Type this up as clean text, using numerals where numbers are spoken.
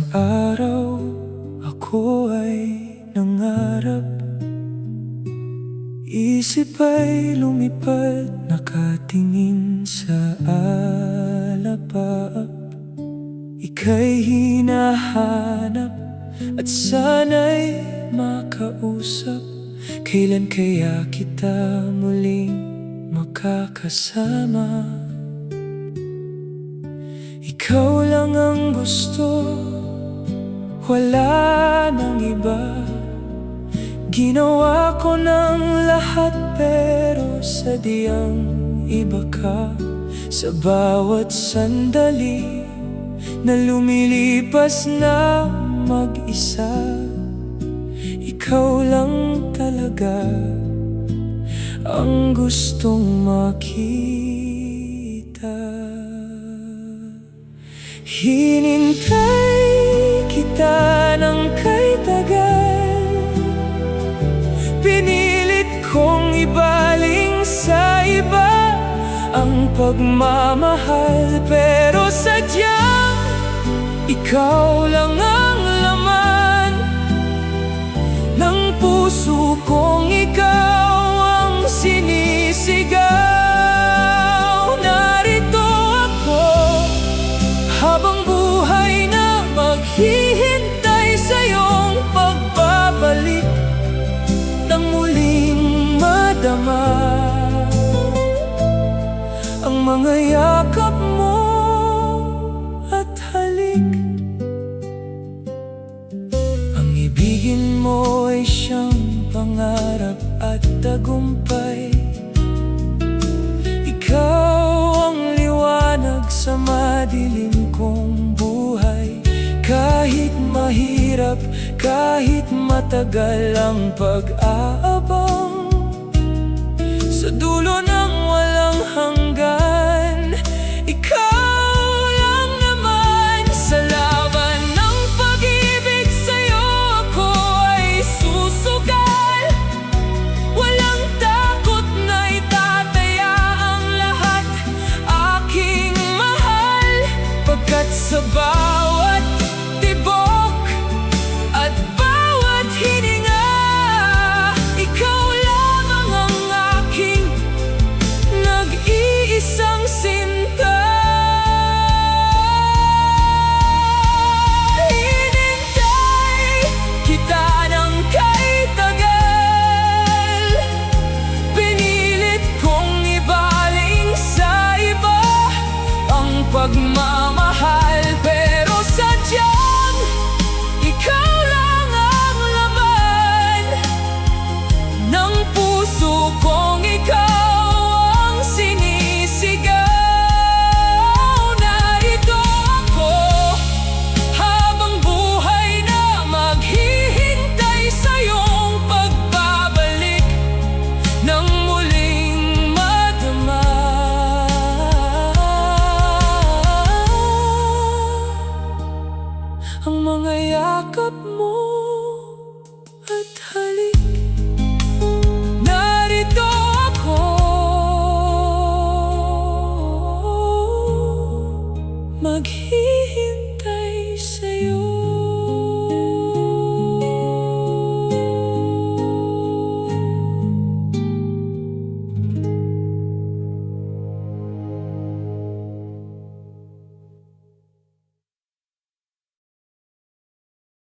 Isang araw ako ay nangarap, isip ay lumipad, nakatingin sa alapaap. Ika'y hinahanap at sana'y makausap. Kailan kaya kita muling makakasama? Ikaw lang ang gusto, wala nang iba. Ginawa ko ng lahat pero sadyang iba ka. Sa bawat sandali na lumilipas na mag-isa, ikaw lang talaga ang gustong makita. Hinintay kita ng kay tagal, pinilit kong ibaling sa iba ang pagmamahal, pero sadyang ikaw lang ang laman ng puso kong, ikaw ang sinisigaw. Narito ako habang buhay na maghihintay sa iyong pagbabalik, nang muling madama ang mga yakap mo at halik. Ang ibigin mo ay siyang pangarap at tagumpay. Ikaw ang liwanag sa madilim kong buhay. Kahit mahirap, kahit matagal ang pag-aabang, sa dulo ng walang hanggan, ikaw lang naman. Sa laban ng pag-ibig sa'yo ako ay susugal. Walang takot na itataya ang lahat, aking mahal. Pagkat sa bawat tibok at bawat hininga, ikaw lamang ang aking nag-iisang sinta. Hinintay kita ng kay tagal, pinilit kong ibaling sa iba ang pagmamahal, pero sadyang ikaw lang ang laman ng puso kong, ikaw ang sinisigaw. Narito ako habang buhay na maghihintay sa iyong pagbabalik, nang muling madama ang mga yakap mo at halik.